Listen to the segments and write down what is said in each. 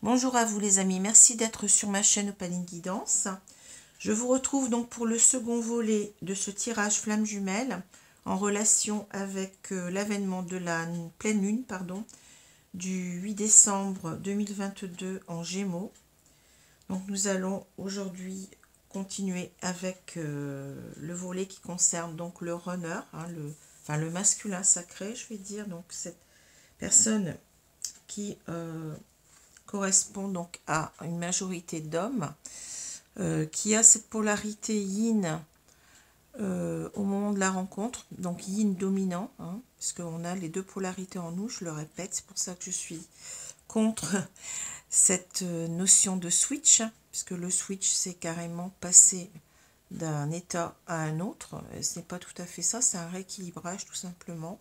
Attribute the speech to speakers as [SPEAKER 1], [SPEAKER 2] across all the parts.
[SPEAKER 1] Bonjour à vous les amis, merci d'être sur ma chaîne Opaline Guidance. Je vous retrouve donc pour le second volet de ce tirage flamme jumelle en relation avec l'avènement de la pleine lune du 8 décembre 2022 en Gémeaux. Donc nous allons aujourd'hui continuer avec le volet qui concerne donc le runner, le masculin sacré, je vais dire, donc cette personne qui correspond donc à une majorité d'hommes, qui a cette polarité yin au moment de la rencontre, donc yin dominant, puisqu'on a les deux polarités en nous, je le répète, c'est pour ça que je suis contre cette notion de switch, puisque le switch c'est carrément passer d'un état à un autre, ce n'est pas tout à fait ça, c'est un rééquilibrage tout simplement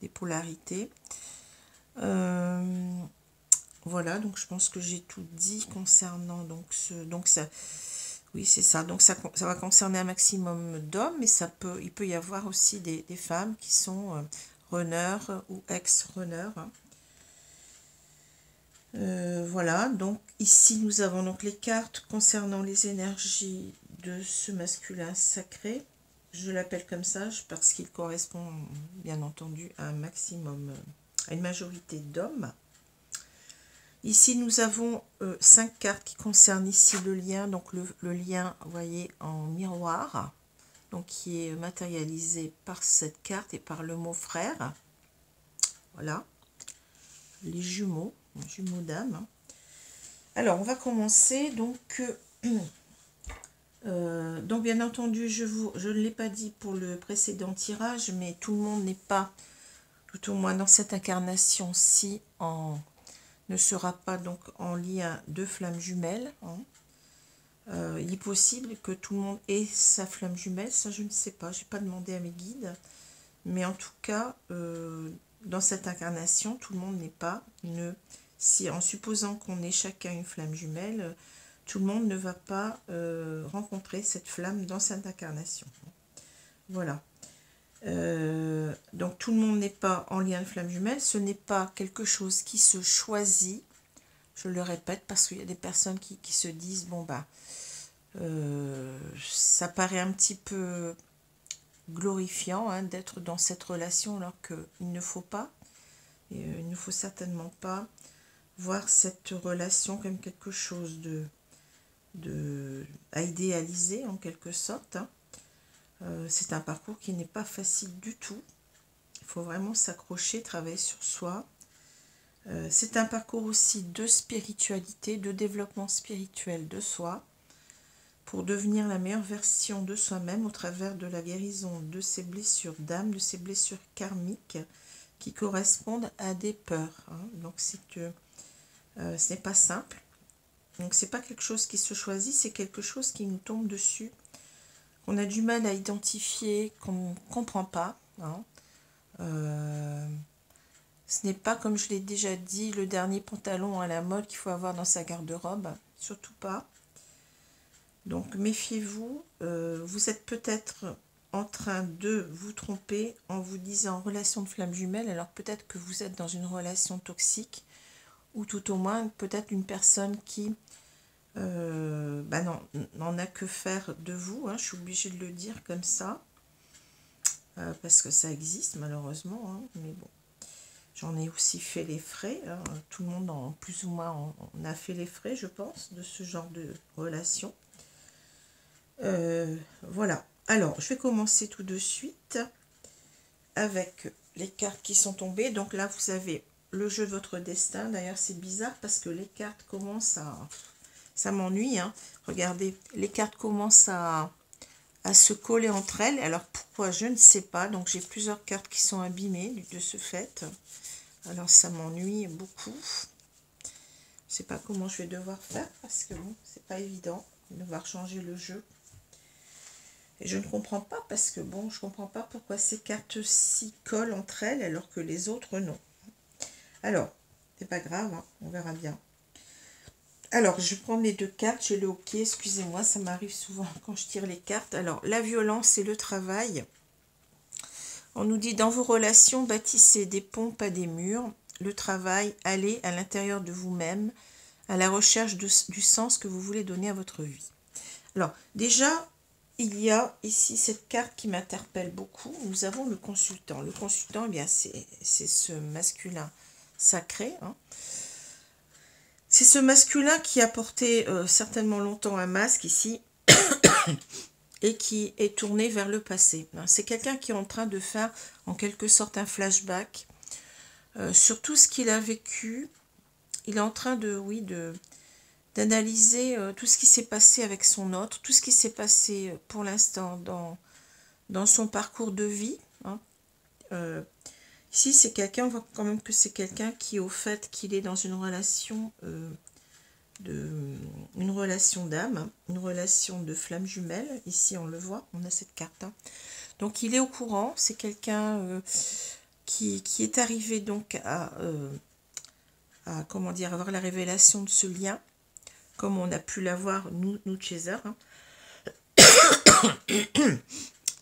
[SPEAKER 1] des polarités. Voilà, donc je pense que j'ai tout dit concernant oui c'est ça, donc ça va concerner un maximum d'hommes, mais il peut y avoir aussi des femmes qui sont runners ou ex-runners. Voilà, donc ici nous avons donc les cartes concernant les énergies de ce masculin sacré. Je l'appelle comme ça parce qu'il correspond bien entendu à un maximum, à une majorité d'hommes. Ici, nous avons 5 cartes qui concernent ici le lien. Donc, le lien, vous voyez, en miroir, donc qui est matérialisé par cette carte et par le mot frère. Voilà. Les jumeaux d'âme. Alors, on va commencer. Donc, bien entendu, je ne l'ai pas dit pour le précédent tirage, mais tout le monde n'est pas, tout au moins dans cette incarnation-ci, ne sera pas donc en lien de flamme jumelle. Il est possible que tout le monde ait sa flamme jumelle, ça je ne sais pas, je n'ai pas demandé à mes guides, mais en tout cas, dans cette incarnation, tout le monde n'est pas, en supposant qu'on ait chacun une flamme jumelle, tout le monde ne va pas rencontrer cette flamme dans cette incarnation. Voilà. Donc tout le monde n'est pas en lien de flamme jumelle, ce n'est pas quelque chose qui se choisit, je le répète parce qu'il y a des personnes qui se disent bon bah ça paraît un petit peu glorifiant d'être dans cette relation alors qu'il ne faut pas, et il ne faut certainement pas voir cette relation comme quelque chose à idéaliser en quelque sorte. C'est un parcours qui n'est pas facile du tout. Il faut vraiment s'accrocher, travailler sur soi. C'est un parcours aussi de spiritualité, de développement spirituel de soi, pour devenir la meilleure version de soi-même au travers de la guérison de ses blessures d'âme, de ses blessures karmiques qui correspondent à des peurs. Donc ce n'est pas simple. Donc c'est pas quelque chose qui se choisit, c'est quelque chose qui nous tombe dessus. On a du mal à identifier, qu'on ne comprend pas. Ce n'est pas, comme je l'ai déjà dit, le dernier pantalon à la mode qu'il faut avoir dans sa garde-robe. Surtout pas. Donc méfiez-vous. Vous êtes peut-être en train de vous tromper en vous disant relation de flamme jumelle. Alors peut-être que vous êtes dans une relation toxique. Ou tout au moins peut-être une personne qui n'en a que faire de vous, je suis obligée de le dire comme ça, parce que ça existe malheureusement, mais bon, j'en ai aussi fait les frais, tout le monde en plus ou moins on a fait les frais, je pense, de ce genre de relation. Voilà, alors je vais commencer tout de suite avec les cartes qui sont tombées. Donc là vous avez le jeu de votre destin. D'ailleurs c'est bizarre parce que les cartes commencent à... Ça m'ennuie, Regardez, les cartes commencent à se coller entre elles. Alors pourquoi, je ne sais pas. Donc j'ai plusieurs cartes qui sont abîmées de ce fait. Alors ça m'ennuie beaucoup. Je ne sais pas comment je vais devoir faire parce que bon, c'est pas évident de devoir changer le jeu. Et je ne comprends pas parce que bon, je comprends pas pourquoi ces cartes-ci collent entre elles alors que les autres non. Alors, c'est pas grave, on verra bien. Alors, je prends les deux cartes, j'ai le hockey, excusez-moi, ça m'arrive souvent quand je tire les cartes. Alors, la violence et le travail. On nous dit, dans vos relations, bâtissez des ponts, pas des murs. Le travail, allez à l'intérieur de vous-même, à la recherche du sens que vous voulez donner à votre vie. Alors, déjà, il y a ici cette carte qui m'interpelle beaucoup. Nous avons le consultant. Le consultant, eh bien, c'est ce masculin sacré. Hein. C'est ce masculin qui a porté certainement longtemps un masque ici et qui est tourné vers le passé. C'est quelqu'un qui est en train de faire en quelque sorte un flashback sur tout ce qu'il a vécu. Il est en train de, oui, d'analyser tout ce qui s'est passé avec son autre, tout ce qui s'est passé pour l'instant dans son parcours de vie. Hein. Ici, c'est quelqu'un, on voit quand même que c'est quelqu'un qui, au fait qu'il est dans une relation d'âme, une relation de flamme jumelle. Ici, on le voit, on a cette carte. Hein. Donc, il est au courant, c'est quelqu'un qui est arrivé donc à comment dire, avoir la révélation de ce lien, comme on a pu l'avoir, nous Chaser. Hein.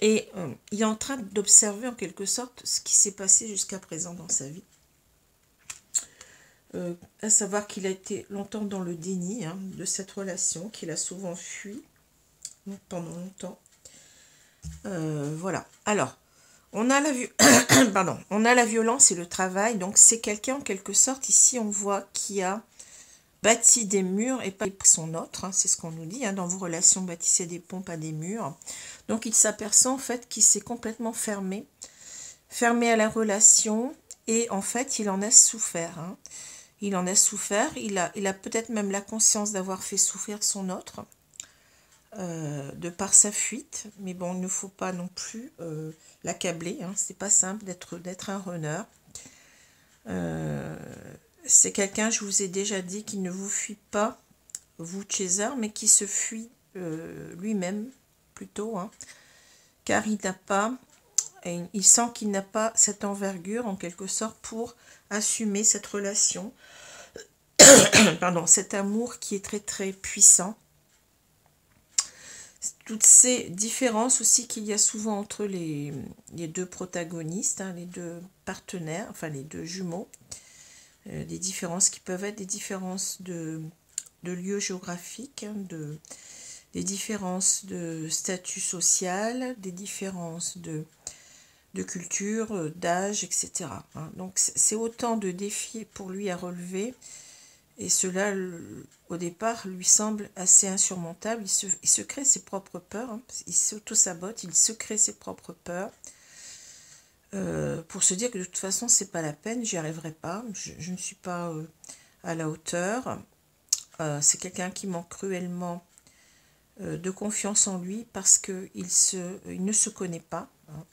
[SPEAKER 1] Et il est en train d'observer en quelque sorte ce qui s'est passé jusqu'à présent dans sa vie. À savoir qu'il a été longtemps dans le déni hein, de cette relation, qu'il a souvent fui pendant longtemps. Voilà. Alors, on a Pardon, on a la violence et le travail. Donc, c'est quelqu'un en quelque sorte, ici, on voit qui a bâti des murs et pas son autre. Hein, c'est ce qu'on nous dit. Hein, dans vos relations, bâtissez des ponts, pas des murs. Donc, il s'aperçoit en fait qu'il s'est complètement fermé à la relation. Et en fait, il en a souffert. Hein. Il en a souffert. Il a peut-être même la conscience d'avoir fait souffrir son autre. De par sa fuite, mais bon, il ne faut pas non plus l'accabler, hein. C'est pas simple d'être un runner. C'est quelqu'un, je vous ai déjà dit, qui ne vous fuit pas, vous Chaser, mais qui se fuit lui-même plutôt, hein, car il sent qu'il n'a pas cette envergure en quelque sorte pour assumer cette relation, pardon, cet amour qui est très très puissant. Toutes ces différences aussi qu'il y a souvent entre les deux protagonistes, hein, les deux partenaires, enfin les deux jumeaux, des différences qui peuvent être des différences de lieu géographique, hein, des différences de statut social, des différences de culture, d'âge, etc. Hein. Donc c'est autant de défis pour lui à relever. Et cela, au départ, lui semble assez insurmontable. Il se crée ses propres peurs. Hein. Il s'auto-sabote, il se crée ses propres peurs. Pour se dire que de toute façon, c'est pas la peine, j'y arriverai pas. Je ne suis pas à la hauteur. C'est quelqu'un qui manque cruellement de confiance en lui parce qu'il ne se connaît pas. Hein.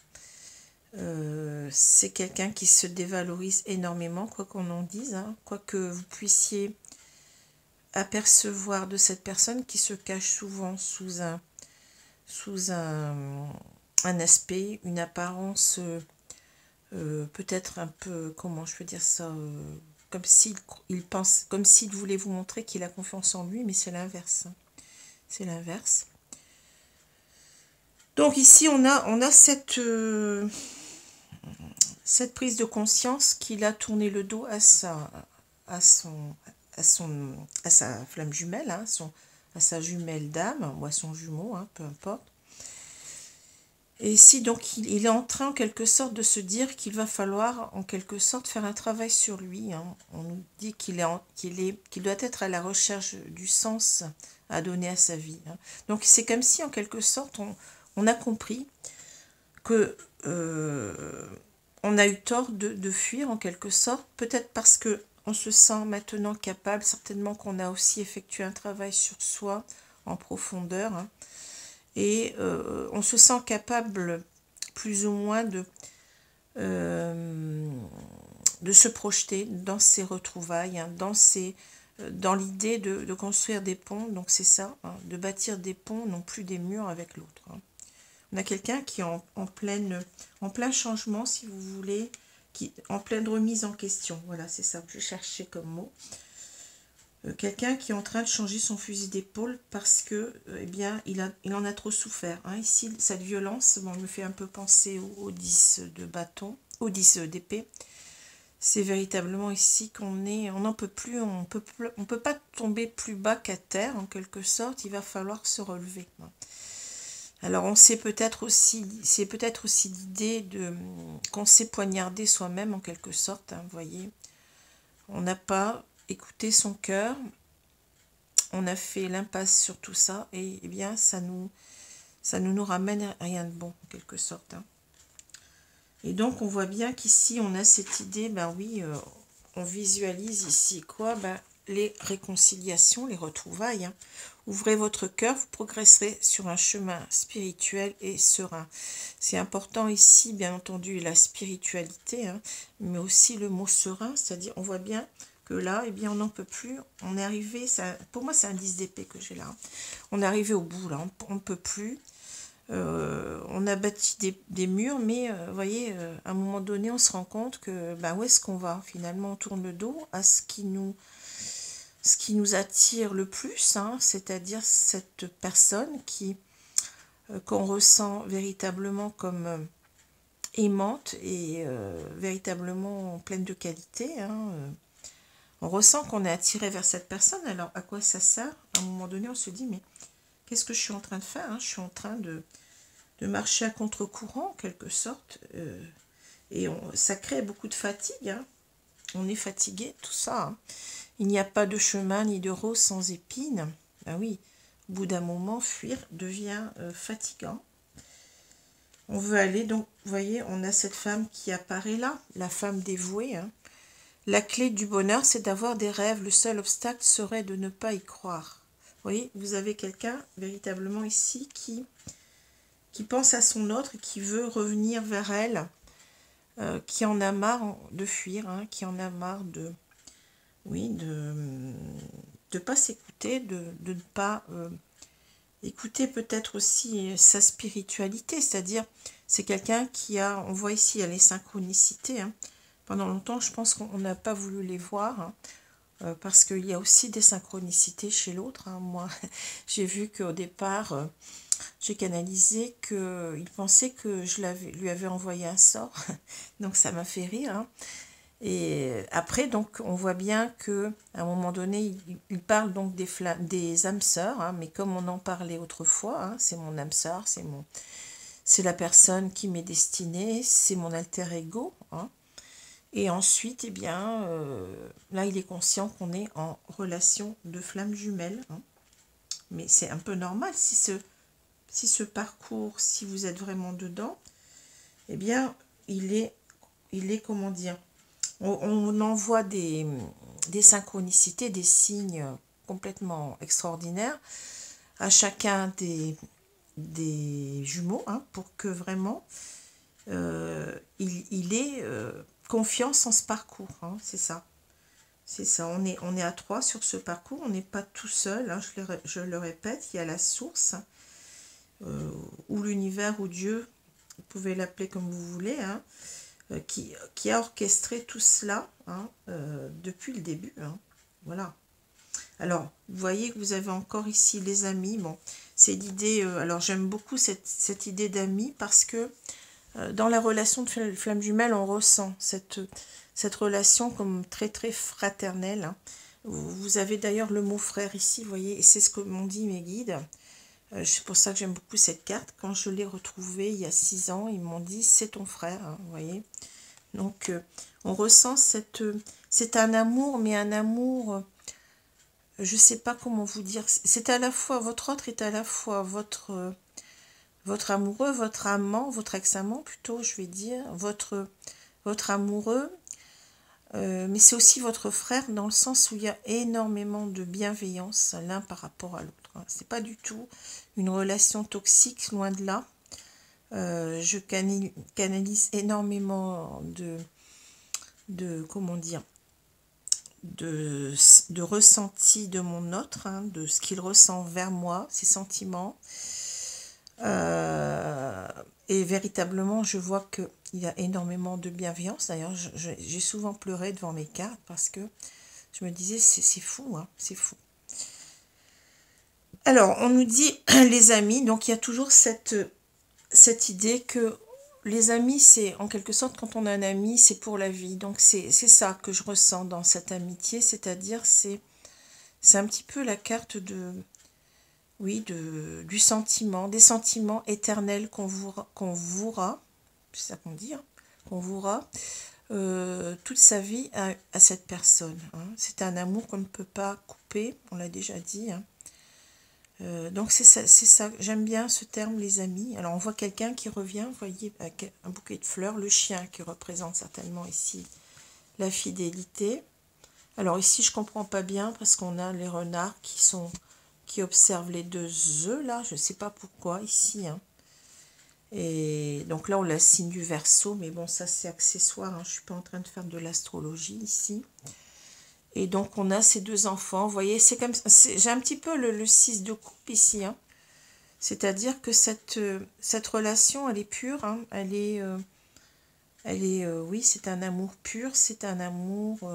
[SPEAKER 1] C'est quelqu'un qui se dévalorise énormément, quoi qu'on en dise, hein, quoi que vous puissiez apercevoir de cette personne qui se cache souvent sous un aspect, une apparence peut-être un peu, comment je peux dire ça, comme s'il voulait vous montrer qu'il a confiance en lui, mais c'est l'inverse. Hein. C'est l'inverse. Donc ici on a cette prise de conscience qu'il a tourné le dos à sa flamme jumelle, hein, à sa jumelle d'âme, ou à son jumeau, hein, peu importe. Et ici, donc, il est en train, en quelque sorte, de se dire qu'il va falloir, en quelque sorte, faire un travail sur lui. Hein. On nous dit qu'il doit être à la recherche du sens à donner à sa vie. Hein. Donc, c'est comme si, en quelque sorte, on a compris que on a eu tort de fuir, en quelque sorte, peut-être parce que on se sent maintenant capable, certainement qu'on a aussi effectué un travail sur soi en profondeur, hein, et on se sent capable plus ou moins de se projeter dans ces retrouvailles, hein, dans l'idée de construire des ponts, donc c'est ça, hein, de bâtir des ponts, non plus des murs avec l'autre. Hein. On a quelqu'un qui est en plein changement, si vous voulez, en pleine remise en question. Voilà, c'est ça que je cherchais comme mot. Quelqu'un qui est en train de changer son fusil d'épaule parce que, eh bien, il en a trop souffert. Hein. Ici, cette violence, bon, me fait un peu penser au 10 de bâton, au 10 d'épée. C'est véritablement ici on n'en peut plus, on peut pas tomber plus bas qu'à terre, en quelque sorte, il va falloir se relever. Alors on sait peut-être aussi, c'est peut-être aussi l'idée de qu'on s'est poignardé soi-même en quelque sorte, hein, vous voyez. On n'a pas écouté son cœur, on a fait l'impasse sur tout ça, et eh bien ça nous ramène à rien de bon, en quelque sorte. Hein. Et donc on voit bien qu'ici on a cette idée, ben oui, on visualise ici quoi, ben, les réconciliations, les retrouvailles. Hein. Ouvrez votre cœur, vous progresserez sur un chemin spirituel et serein. C'est important ici, bien entendu, la spiritualité, hein, mais aussi le mot serein, c'est-à-dire on voit bien que là, eh bien, on n'en peut plus. On est arrivé, ça, pour moi c'est un 10 d'épée que j'ai là. Hein. On est arrivé au bout, là, on ne peut plus. On a bâti des murs, mais vous voyez, à un moment donné, on se rend compte que bah, où est-ce qu'on va? Finalement, on tourne le dos à ce qui nous attire le plus, hein, c'est-à-dire cette personne qu'on ressent véritablement comme aimante et véritablement pleine de qualité. Hein, on ressent qu'on est attiré vers cette personne. Alors, à quoi ça sert? À un moment donné, on se dit, mais qu'est-ce que je suis en train de faire? Hein? Je suis en train de marcher à contre-courant, en quelque sorte. Et ça crée beaucoup de fatigue. Hein. On est fatigué, tout ça. Hein. Il n'y a pas de chemin ni de rose sans épines. Ben oui, au bout d'un moment, fuir devient fatigant. On veut aller, donc, vous voyez, on a cette femme qui apparaît là, la femme dévouée. Hein. La clé du bonheur, c'est d'avoir des rêves. Le seul obstacle serait de ne pas y croire. Vous voyez, vous avez quelqu'un véritablement ici qui pense à son autre et qui veut revenir vers elle, qui en a marre de fuir, hein, qui en a marre de pas s'écouter, de ne pas écouter peut-être aussi sa spiritualité, c'est-à-dire c'est quelqu'un qui a, on voit ici, il y a les synchronicités, hein. Pendant longtemps je pense qu'on n'a pas voulu les voir, hein, parce qu'il y a aussi des synchronicités chez l'autre, hein. Moi j'ai vu qu'au départ j'ai canalisé qu'il pensait que je lui avais envoyé un sort, donc ça m'a fait rire. Hein. Et après, donc, on voit bien que à un moment donné, il parle donc des âmes sœurs, hein, mais comme on en parlait autrefois, hein, c'est mon âme sœur, c'est la personne qui m'est destinée, c'est mon alter ego. Hein. Et ensuite, eh bien, là, il est conscient qu'on est en relation de flamme jumelle. Hein. Mais c'est un peu normal si ce parcours, si vous êtes vraiment dedans, eh bien, il est comment dire, on envoie des synchronicités, des signes complètement extraordinaires à chacun des jumeaux, hein, pour que vraiment il ait confiance en ce parcours. Hein, c'est ça. C'est ça, on est à 3 sur ce parcours, on n'est pas tout seul, hein, je le répète, il y a la source, ou l'univers, ou Dieu, vous pouvez l'appeler comme vous voulez, hein, qui a orchestré tout cela, hein, depuis le début. Hein, voilà. Alors, vous voyez que vous avez encore ici les amis. Bon, c'est l'idée, alors j'aime beaucoup cette idée d'amis parce que dans la relation de flamme jumelle, on ressent cette relation comme très très fraternelle. Hein. Vous avez d'ailleurs le mot frère ici, vous voyez, et c'est ce que m'ont dit mes guides. C'est pour ça que j'aime beaucoup cette carte. Quand je l'ai retrouvée il y a 6 ans, ils m'ont dit c'est ton frère, hein, vous voyez. Donc on ressent c'est un amour, mais un amour, je ne sais pas comment vous dire. C'est à la fois, votre autre est à la fois votre amoureux, votre amant, votre ex-amant plutôt, je vais dire, votre amoureux, mais c'est aussi votre frère dans le sens où il y a énormément de bienveillance l'un par rapport à l'autre. Hein. C'est pas du tout une relation toxique, loin de là. Je canalise énormément comment dire, de ressenti de mon autre, hein, de ce qu'il ressent vers moi, ses sentiments. Et véritablement, je vois qu'il y a énormément de bienveillance. D'ailleurs, j'ai souvent pleuré devant mes cartes parce que je me disais, c'est fou, hein, c'est fou. Alors, on nous dit les amis, donc il y a toujours cette idée que les amis, c'est en quelque sorte, quand on a un ami, c'est pour la vie. Donc c'est ça que je ressens dans cette amitié, c'est-à-dire c'est un petit peu la carte de, oui, du sentiment, des sentiments éternels qu'on vouera, c'est ça qu'on dit, hein, qu'on vouera toute sa vie à cette personne, hein. C'est un amour qu'on ne peut pas couper, on l'a déjà dit, hein. Donc c'est ça. J'aime bien ce terme, les amis. Alors on voit quelqu'un qui revient, vous voyez, avec un bouquet de fleurs, le chien qui représente certainement ici la fidélité. Alors ici je comprends pas bien parce qu'on a les renards qui observent les deux œufs là, je sais pas pourquoi ici, hein. Et donc là on a le signe du Verseau, mais bon ça c'est accessoire, hein. Je suis pas en train de faire de l'astrologie ici. Et donc on a ces deux enfants, vous voyez, c'est comme j'ai un petit peu le 6 de coupe ici, hein. C'est-à-dire que cette relation, elle est pure, hein. Oui, c'est un amour pur, c'est un amour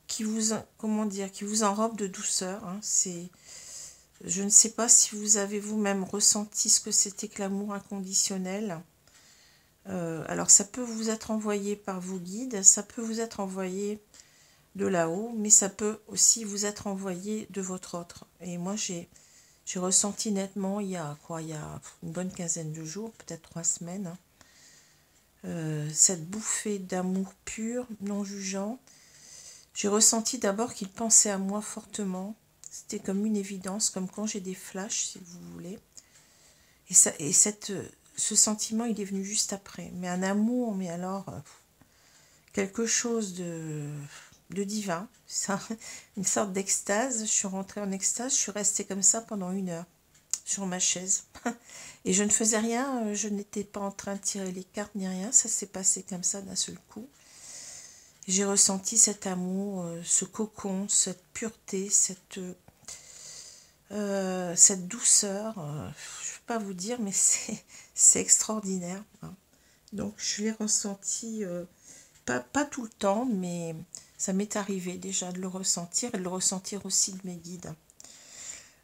[SPEAKER 1] qui vous, comment dire, qui vous enrobe de douceur, hein. Je ne sais pas si vous avez vous-même ressenti ce que c'était que l'amour inconditionnel. Alors ça peut vous être envoyé par vos guides, ça peut vous être envoyé de là-haut, mais ça peut aussi vous être envoyé de votre autre. Et moi j'ai ressenti nettement il y a une bonne quinzaine de jours, peut-être 3 semaines, hein, cette bouffée d'amour pur, non jugeant. J'ai ressenti d'abord qu'il pensait à moi fortement. C'était comme une évidence, comme quand j'ai des flashs, si vous voulez. Ce sentiment, il est venu juste après. Mais un amour, mais alors, quelque chose de divin. Ça, une sorte d'extase. Je suis rentrée en extase, je suis restée comme ça pendant 1 heure, sur ma chaise. Et je ne faisais rien, je n'étais pas en train de tirer les cartes ni rien. Ça s'est passé comme ça d'un seul coup. J'ai ressenti cet amour, ce cocon, cette pureté, cette douceur. Je ne peux pas vous dire, mais c'est extraordinaire, hein. Donc je l'ai ressenti, pas tout le temps, mais ça m'est arrivé déjà de le ressentir et de le ressentir aussi de mes guides.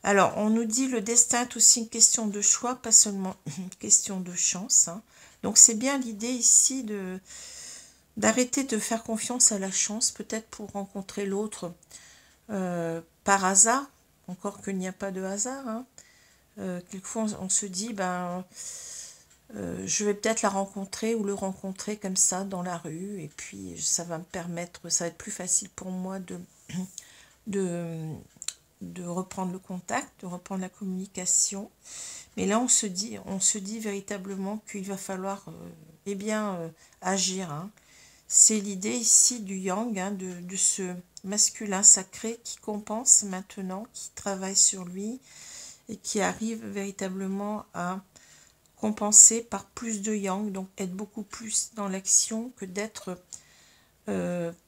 [SPEAKER 1] Alors, on nous dit le destin est aussi une question de choix, pas seulement une question de chance, hein. Donc c'est bien l'idée ici d'arrêter de faire confiance à la chance, peut-être pour rencontrer l'autre par hasard, encore qu'il n'y a pas de hasard, hein. Quelquefois on se dit, je vais peut-être la rencontrer ou le rencontrer comme ça dans la rue, et puis ça va me permettre, ça va être plus facile pour moi de reprendre le contact, de reprendre la communication. Mais là on se dit véritablement qu'il va falloir agir, hein. C'est l'idée ici du yang, hein, de ce masculin sacré qui compense maintenant, qui travaille sur lui et qui arrive véritablement à compenser par plus de yang, donc être beaucoup plus dans l'action que d'être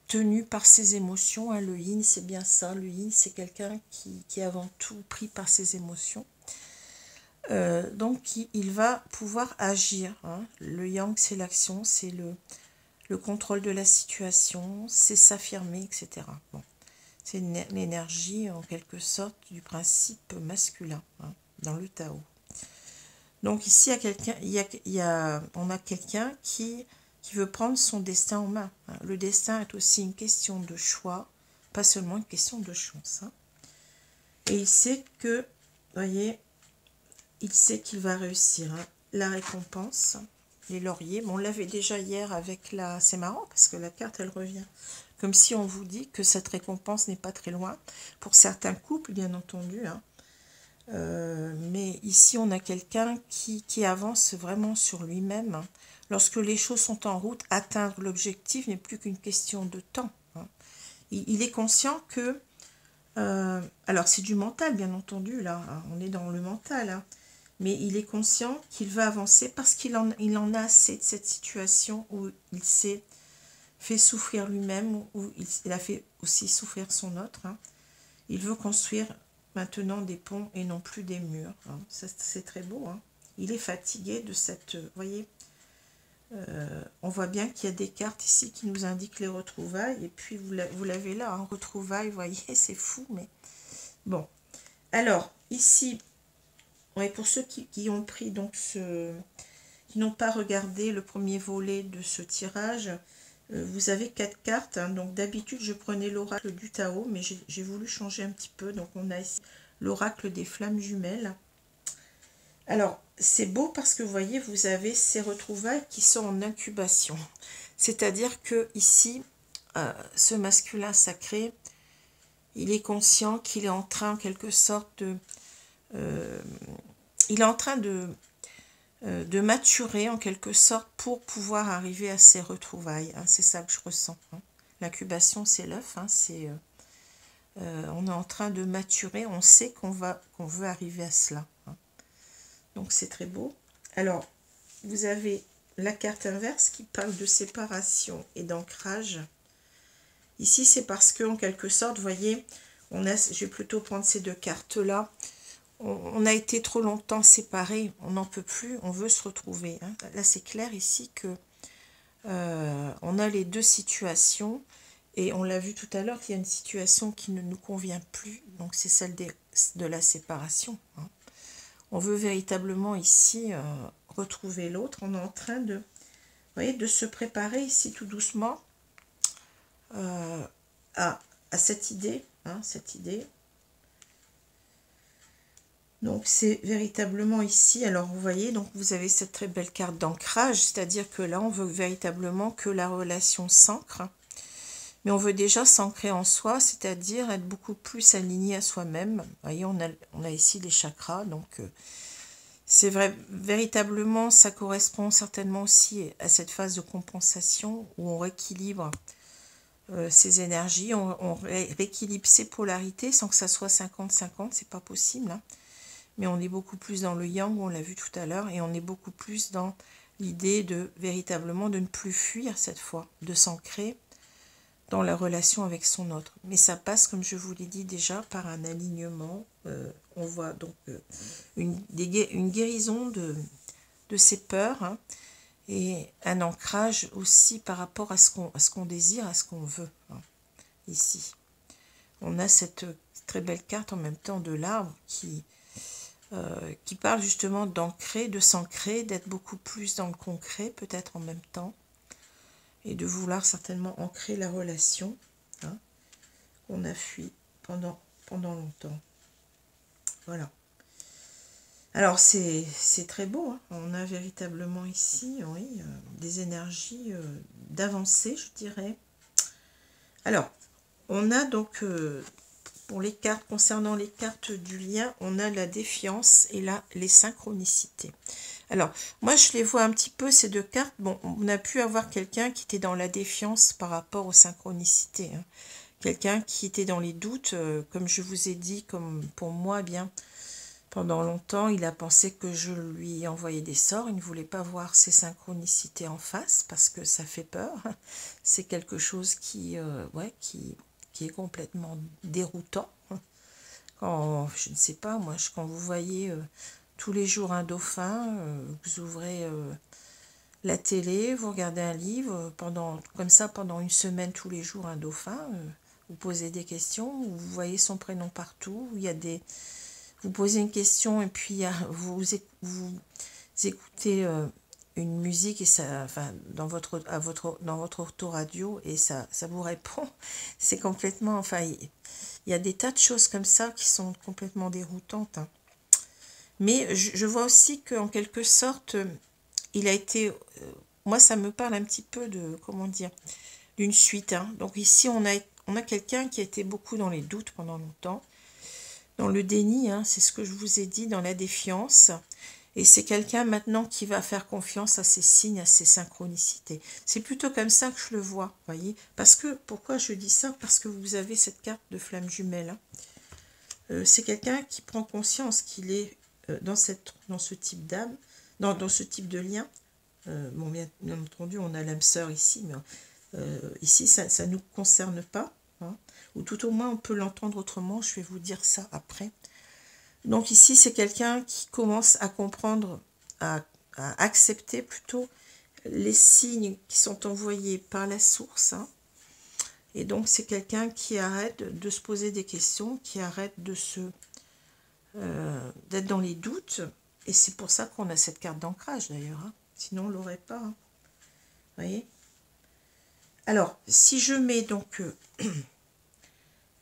[SPEAKER 1] tenu par ses émotions, hein. Le yin, c'est bien ça. Le yin, c'est quelqu'un qui est avant tout pris par ses émotions. Donc il va pouvoir agir, hein. Le yang, c'est l'action, c'est le contrôle de la situation, c'est s'affirmer, etc. Bon. C'est l'énergie, en quelque sorte, du principe masculin, hein, dans le Tao. Donc ici, on a quelqu'un qui veut prendre son destin en main, hein. Le destin est aussi une question de choix, pas seulement une question de chance, hein. Et il sait que, vous voyez, il sait qu'il va réussir, hein. La récompense, les lauriers. Bon, on l'avait déjà hier avec la... C'est marrant parce que la carte, elle revient. Comme si on vous dit que cette récompense n'est pas très loin. Pour certains couples, bien entendu, hein. Mais ici, on a quelqu'un qui avance vraiment sur lui-même, hein. Lorsque les choses sont en route, atteindre l'objectif n'est plus qu'une question de temps, hein. Il est conscient que... alors, c'est du mental, bien entendu, là. Hein, on est dans le mental, hein. Mais il est conscient qu'il va avancer parce qu'il en a assez de cette situation où il s'est fait souffrir lui-même, où il a fait aussi souffrir son autre, hein. Il veut construire maintenant des ponts et non plus des murs, hein. C'est très beau, hein. Il est fatigué de cette... Vous voyez, on voit bien qu'il y a des cartes ici qui nous indiquent les retrouvailles. Et puis vous l'avez là, hein, retrouvailles, vous voyez, c'est fou, mais... Bon, alors, ici... Ouais, pour ceux qui ont pris donc qui n'ont pas regardé le premier volet de ce tirage, vous avez 4 cartes. Hein. Donc d'habitude je prenais l'oracle du Tao, mais j'ai voulu changer un petit peu. Donc on a ici l'oracle des flammes jumelles. Alors c'est beau parce que vous voyez, vous avez ces retrouvailles qui sont en incubation. C'est-à-dire que ici, ce masculin sacré, il est conscient qu'il est en train en quelque sorte de... il est en train de maturer en quelque sorte pour pouvoir arriver à ces retrouvailles. Hein, c'est ça que je ressens. Hein. L'incubation, c'est l'œuf. Hein, on est en train de maturer. On sait qu'on veut arriver à cela. Hein. Donc c'est très beau. Alors, vous avez la carte inverse qui parle de séparation et d'ancrage. Ici, c'est parce que en quelque sorte, vous voyez, je vais plutôt prendre ces deux cartes-là. On a été trop longtemps séparés, on n'en peut plus, on veut se retrouver. Hein. Là, c'est clair ici que on a les deux situations. Et on l'a vu tout à l'heure, qu'il y a une situation qui ne nous convient plus. Donc, c'est celle de la séparation. Hein. On veut véritablement ici retrouver l'autre. On est en train de, vous voyez, de se préparer ici tout doucement à cette idée. Hein, cette idée. Donc c'est véritablement ici, alors vous voyez, donc vous avez cette très belle carte d'ancrage, c'est-à-dire que là on veut véritablement que la relation s'ancre, mais on veut déjà s'ancrer en soi, c'est-à-dire être beaucoup plus aligné à soi-même. Vous voyez, on a ici les chakras, donc c'est vrai, véritablement ça correspond certainement aussi à cette phase de compensation où on rééquilibre ces énergies, on rééquilibre ces polarités sans que ça soit 50-50, c'est pas possible, hein. Mais on est beaucoup plus dans le yang, on l'a vu tout à l'heure, et on est beaucoup plus dans l'idée de véritablement de ne plus fuir cette fois, de s'ancrer dans la relation avec son autre. Mais ça passe, comme je vous l'ai dit déjà, par un alignement. On voit donc une guérison de ces peurs, hein, et un ancrage aussi par rapport à ce qu'on désire, à ce qu'on veut. Hein, ici, on a cette très belle carte en même temps de l'arbre qui parle justement d'ancrer, de s'ancrer, d'être beaucoup plus dans le concret, peut-être en même temps, et de vouloir certainement ancrer la relation, hein, qu'on a fui pendant longtemps. Voilà. Alors, c'est très beau, hein. On a véritablement ici, oui, des énergies d'avancée, je dirais. Alors, on a donc... pour les cartes, concernant les cartes du lien, on a la défiance et là, les synchronicités. Alors, moi, je les vois un petit peu, ces deux cartes. Bon, on a pu avoir quelqu'un qui était dans la défiance par rapport aux synchronicités. Hein. Quelqu'un qui était dans les doutes, comme je vous ai dit, comme pour moi, eh bien, pendant longtemps, il a pensé que je lui envoyais des sorts. Il ne voulait pas voir ces synchronicités en face parce que ça fait peur. C'est quelque chose qui est complètement déroutant. Quand, je ne sais pas, moi, quand vous voyez tous les jours un dauphin, vous ouvrez la télé, vous regardez un livre, comme ça, pendant une semaine, tous les jours, un dauphin, vous posez des questions, vous voyez son prénom partout, il y a vous posez une question et puis vous écoutez une musique et ça, enfin, dans votre autoradio et ça vous répond. C'est complètement, enfin, il y a des tas de choses comme ça qui sont complètement déroutantes. Hein. Mais je vois aussi qu'en quelque sorte, il a été, moi ça me parle un petit peu de, comment dire, d'une suite. Hein. Donc ici on a quelqu'un qui a été beaucoup dans les doutes pendant longtemps, dans le déni, hein, c'est ce que je vous ai dit, dans la défiance. Et c'est quelqu'un maintenant qui va faire confiance à ses signes, à ses synchronicités. C'est plutôt comme ça que je le vois, voyez. Parce que, pourquoi je dis ça? Parce que vous avez cette carte de flamme jumelle. Hein. C'est quelqu'un qui prend conscience qu'il est dans ce type d'âme, dans ce type de lien. Bon, bien entendu, on a l'âme sœur ici, mais ici, ça ne nous concerne pas. Hein. Ou tout au moins, on peut l'entendre autrement. Je vais vous dire ça après. Donc ici, c'est quelqu'un qui commence à comprendre, à accepter plutôt les signes qui sont envoyés par la source. Hein. Et donc, c'est quelqu'un qui arrête de se poser des questions, qui arrête de se d'être dans les doutes. Et c'est pour ça qu'on a cette carte d'ancrage d'ailleurs. Hein. Sinon, on ne l'aurait pas. Hein. Vous voyez? Alors, si je mets donc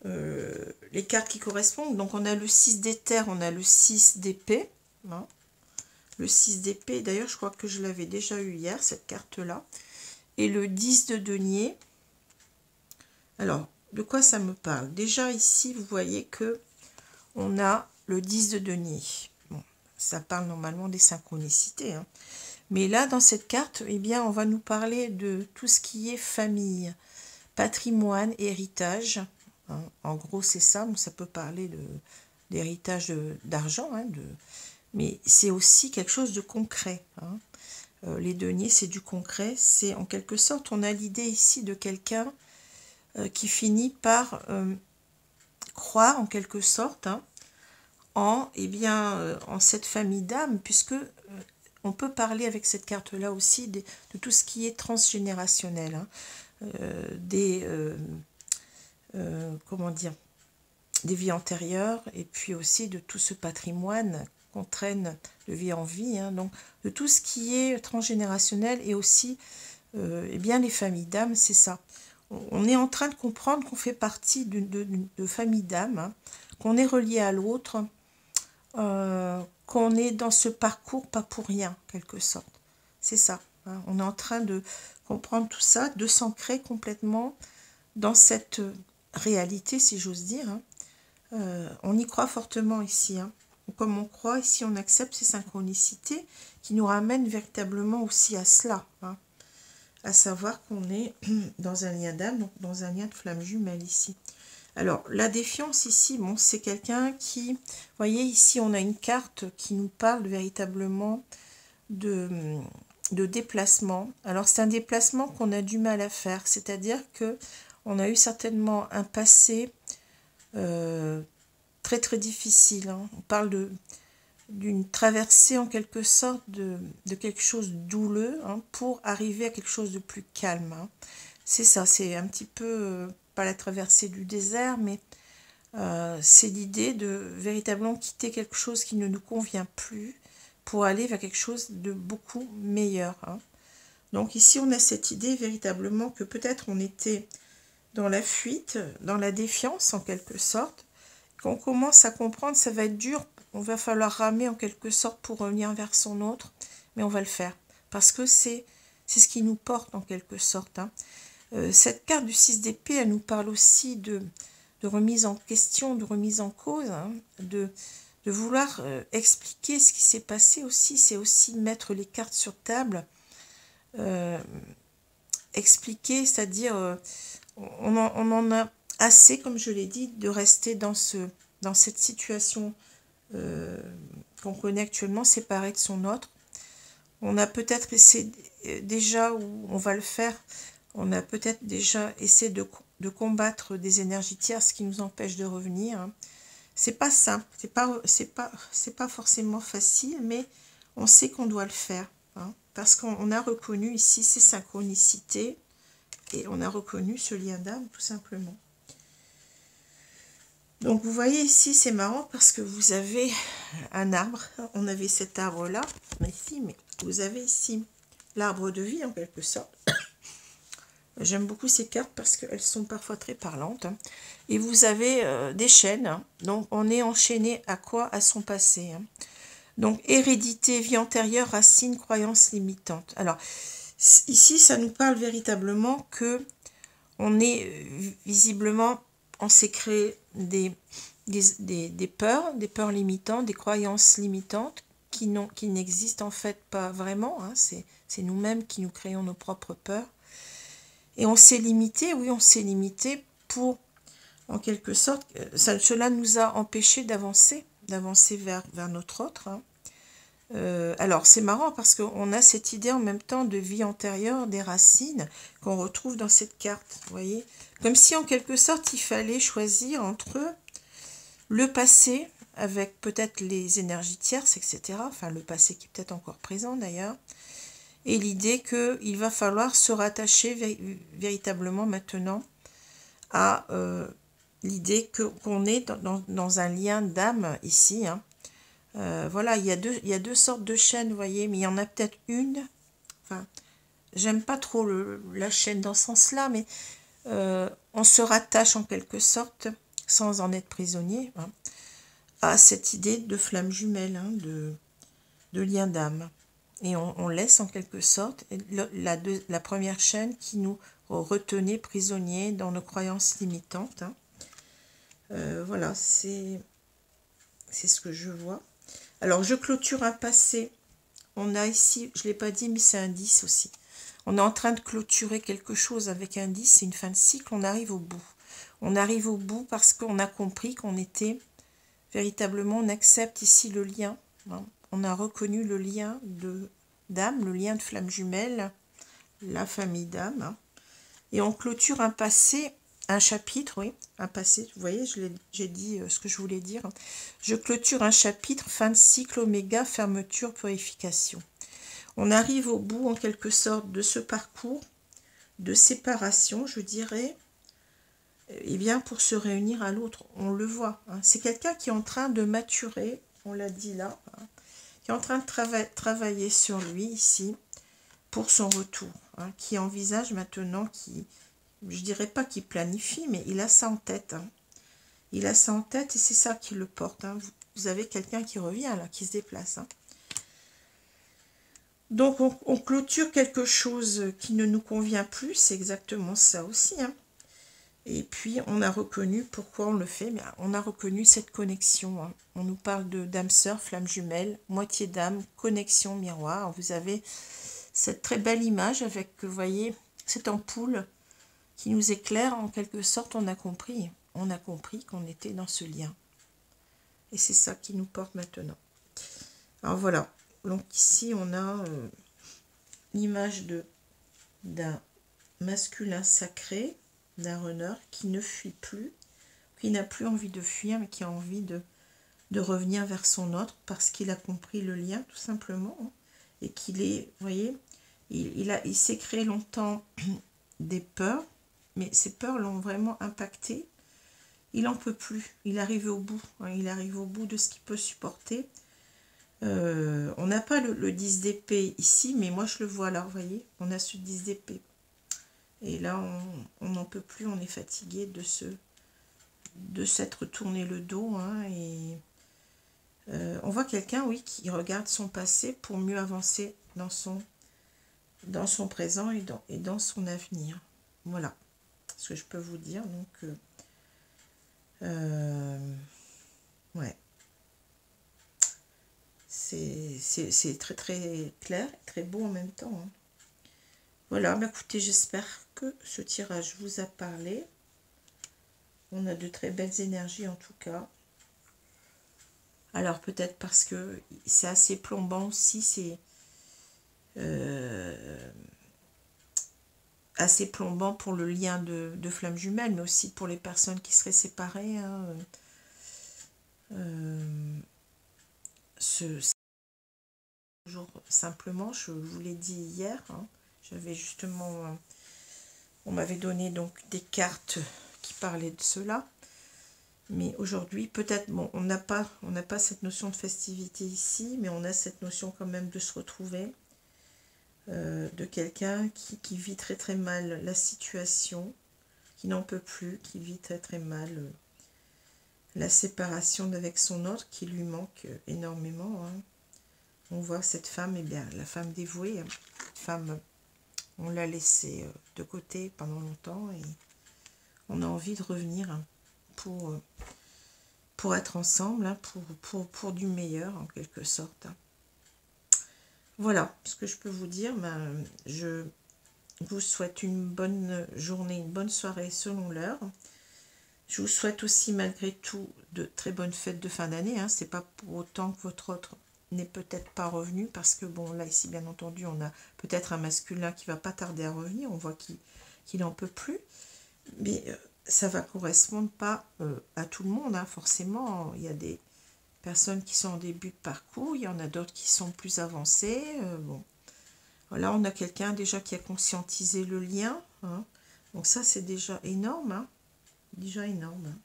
[SPEAKER 1] les cartes qui correspondent, donc on a le 6 d'éther, on a le 6 d'épée. Hein. Le 6 d'épée, d'ailleurs, je crois que je l'avais déjà eu hier, cette carte-là. Et le 10 de denier. Alors, de quoi ça me parle? Déjà, ici, vous voyez que on a le 10 de denier. Bon, ça parle normalement des synchronicités. Hein. Mais là, dans cette carte, eh bien, on va nous parler de tout ce qui est famille, patrimoine, héritage. Hein. En gros, c'est ça. Ça peut parler d'héritage d'argent, hein, mais c'est aussi quelque chose de concret. Hein. Les deniers, c'est du concret. C'est en quelque sorte, on a l'idée ici de quelqu'un qui finit par croire en quelque sorte hein, en cette famille d'âmes, puisque on peut parler avec cette carte-là aussi de tout ce qui est transgénérationnel, hein, comment dire, des vies antérieures, et puis aussi de tout ce patrimoine qu'on traîne de vie en vie, hein, donc de tout ce qui est transgénérationnel, et aussi les familles d'âmes, c'est ça. On est en train de comprendre qu'on fait partie de famille d'âmes, hein, qu'on est relié à l'autre, qu'on est dans ce parcours pas pour rien, en quelque sorte. C'est ça. Hein. On est en train de comprendre tout ça, de s'ancrer complètement dans cette réalité, si j'ose dire. Hein. On y croit fortement ici. Hein. Comme on croit ici, on accepte ces synchronicités qui nous ramènent véritablement aussi à cela. Hein. À savoir qu'on est dans un lien d'âme, donc dans un lien de flamme jumelle ici. Alors, la défiance ici, bon, c'est quelqu'un qui... Vous voyez, ici, on a une carte qui nous parle véritablement de déplacement. Alors, c'est un déplacement qu'on a du mal à faire. C'est-à-dire que on a eu certainement un passé très, très difficile. Hein. On parle d'une traversée, en quelque sorte, de quelque chose de douleux hein, pour arriver à quelque chose de plus calme. Hein. C'est ça, c'est un petit peu... pas la traversée du désert, mais c'est l'idée de véritablement quitter quelque chose qui ne nous convient plus pour aller vers quelque chose de beaucoup meilleur. Hein. Donc ici, on a cette idée véritablement que peut-être on était dans la fuite, dans la défiance en quelque sorte, qu'on commence à comprendre, ça va être dur, on va falloir ramer en quelque sorte pour revenir vers son autre, mais on va le faire, parce que c'est ce qui nous porte en quelque sorte. Hein. Cette carte du 6 d'épée, elle nous parle aussi de remise en question, de remise en cause, hein, de vouloir expliquer ce qui s'est passé aussi, c'est aussi mettre les cartes sur table, expliquer, c'est-à-dire on en a assez, comme je l'ai dit, de rester dans cette situation qu'on connaît actuellement, séparée de son autre. On a peut-être essayé déjà, ou on va le faire, on a peut-être déjà essayé de combattre des énergies tierces qui nous empêchent de revenir. Hein. C'est pas simple, c'est pas forcément facile, mais on sait qu'on doit le faire. Hein, parce qu'on a reconnu ici ces synchronicités et on a reconnu ce lien d'âme tout simplement. Donc vous voyez ici, c'est marrant parce que vous avez un arbre, on avait cet arbre-là, ici, mais vous avez ici l'arbre de vie en quelque sorte. J'aime beaucoup ces cartes parce qu'elles sont parfois très parlantes. Hein. Et vous avez des chaînes, hein. Donc on est enchaîné à quoi? À son passé. Hein. Donc hérédité, vie antérieure, racines, croyances limitantes. Alors ici, ça nous parle véritablement que on est visiblement, on s'est créé des peurs limitantes, des croyances limitantes qui n'existent en fait pas vraiment. Hein. C'est nous-mêmes qui nous créons nos propres peurs. Et on s'est limité, oui, on s'est limité pour, en quelque sorte, cela nous a empêchés d'avancer vers notre autre. Hein. Alors, c'est marrant parce qu'on a cette idée en même temps de vie antérieure, des racines, qu'on retrouve dans cette carte, vous voyez. Comme si, en quelque sorte, il fallait choisir entre le passé, avec peut-être les énergies tierces, etc. Enfin, le passé qui est peut-être encore présent, d'ailleurs. Et l'idée qu'il va falloir se rattacher véritablement maintenant à l'idée qu'on est dans un lien d'âme ici. Hein. Voilà, il y a deux sortes de chaînes, vous voyez, mais il y en a peut-être une. Enfin, j'aime pas trop la chaîne dans ce sens-là, mais on se rattache en quelque sorte, sans en être prisonnier, hein, à cette idée de flamme jumelle, hein, de lien d'âme. Et on laisse en quelque sorte la première chaîne qui nous retenait prisonniers dans nos croyances limitantes. Hein. Voilà, c'est ce que je vois. Alors, je clôture un passé. On a ici, je ne l'ai pas dit, mais c'est un 10 aussi. On est en train de clôturer quelque chose avec un 10, c'est une fin de cycle, on arrive au bout. On arrive au bout parce qu'on a compris qu'on était véritablement, on accepte ici le lien. Hein. On a reconnu le lien d'âme, le lien de flamme jumelle, la famille d'âme. Hein. Et on clôture un passé, un chapitre, oui, un passé, vous voyez, j'ai dit ce que je voulais dire. Je clôture un chapitre, fin de cycle, oméga, fermeture, purification. On arrive au bout, en quelque sorte, de ce parcours de séparation, je dirais, et bien pour se réunir à l'autre, on le voit. Hein. C'est quelqu'un qui est en train de maturer, on l'a dit là, hein, qui est en train de travailler sur lui ici, pour son retour, hein, qui envisage maintenant, je dirais pas qu'il planifie, mais il a ça en tête. Hein. Il a ça en tête et c'est ça qui le porte. Hein. Vous avez quelqu'un qui revient là, qui se déplace. Hein. Donc on clôture quelque chose qui ne nous convient plus, c'est exactement ça aussi. Hein. Et puis on a reconnu pourquoi on le fait, mais on a reconnu cette connexion. Hein. On nous parle de d'âme sœur, flamme jumelle, moitié d'âme, connexion miroir. Vous avez cette très belle image avec, vous voyez, cette ampoule qui nous éclaire en quelque sorte. On a compris qu'on était dans ce lien. Et c'est ça qui nous porte maintenant. Alors voilà. Donc ici, on a l'image d'un masculin sacré, d'un runner qui ne fuit plus, qui n'a plus envie de fuir, mais qui a envie de revenir vers son autre parce qu'il a compris le lien, tout simplement. Hein, et qu'il est, vous voyez, il s'est créé longtemps des peurs, mais ces peurs l'ont vraiment impacté. Il n'en peut plus, il arrive au bout. Hein, il arrive au bout de ce qu'il peut supporter. On n'a pas le 10 d'épée ici, mais moi je le vois là, vous voyez, on a ce 10 d'épée. Et là, on n'en peut plus, on est fatigué de s'être tourné le dos. Hein, et on voit quelqu'un, oui, qui regarde son passé pour mieux avancer dans son présent et dans son avenir. Voilà ce que je peux vous dire. Donc, ouais. C'est très très clair, très beau en même temps. Hein. Voilà, bah écoutez, j'espère que ce tirage vous a parlé. On a de très belles énergies en tout cas. Alors peut-être parce que c'est assez plombant aussi, c'est assez plombant pour le lien de flamme jumelle, mais aussi pour les personnes qui seraient séparées. Hein. Toujours simplement, je vous l'ai dit hier, hein, j'avais justement, on m'avait donné donc des cartes qui parlaient de cela, mais aujourd'hui peut-être, bon, on n'a pas cette notion de festivité ici, mais on a cette notion quand même de se retrouver, de quelqu'un qui vit très très mal la situation, qui n'en peut plus, qui vit très très mal la séparation d'avec son autre, qui lui manque énormément. Hein. On voit cette femme, eh bien, la femme dévouée, femme, on l'a laissée de côté pendant longtemps et on a envie de revenir hein, pour être ensemble, hein, pour du meilleur en quelque sorte. Hein. Voilà ce que je peux vous dire. Ben, je vous souhaite une bonne journée, une bonne soirée selon l'heure. Je vous souhaite aussi malgré tout de très bonnes fêtes de fin d'année. Hein. C'est pas pour autant que votre autre n'est peut-être pas revenu parce que bon là ici bien entendu on a peut-être un masculin qui va pas tarder à revenir, on voit qu'il n'en peut plus, mais ça va correspondre pas à tout le monde hein, forcément. Il y a des personnes qui sont en début de parcours, il y en a d'autres qui sont plus avancées. Bon voilà, on a quelqu'un déjà qui a conscientisé le lien hein. Donc ça c'est déjà énorme hein. Déjà énorme hein.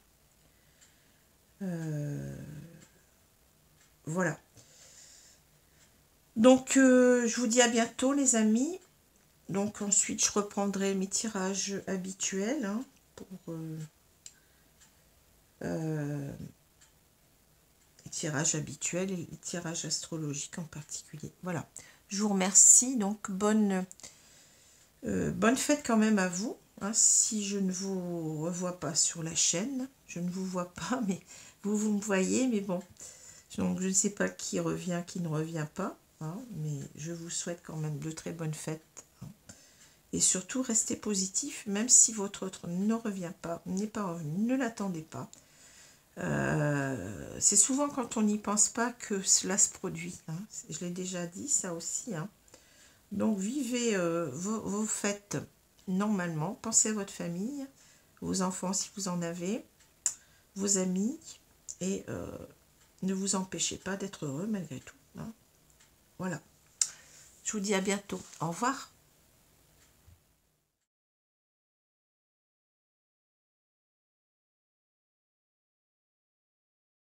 [SPEAKER 1] Voilà. Donc, je vous dis à bientôt, les amis. Donc, ensuite, je reprendrai mes tirages habituels, hein, pour les tirages habituels et les tirages astrologiques en particulier. Voilà. Je vous remercie. Donc, bonne fête quand même à vous. Hein, si je ne vous revois pas sur la chaîne, je ne vous vois pas, mais vous me voyez, mais bon. Donc, je ne sais pas qui revient, qui ne revient pas. Hein, mais je vous souhaite quand même de très bonnes fêtes. Hein. Et surtout, restez positif, même si votre autre ne revient pas, n'est pas revenu, ne l'attendez pas. C'est souvent quand on n'y pense pas que cela se produit. Hein. Je l'ai déjà dit, ça aussi. Hein. Donc, vivez vos fêtes normalement. Pensez à votre famille, vos enfants si vous en avez, vos amis, et ne vous empêchez pas d'être heureux malgré tout. Hein. Voilà. Je vous dis à bientôt. Au revoir.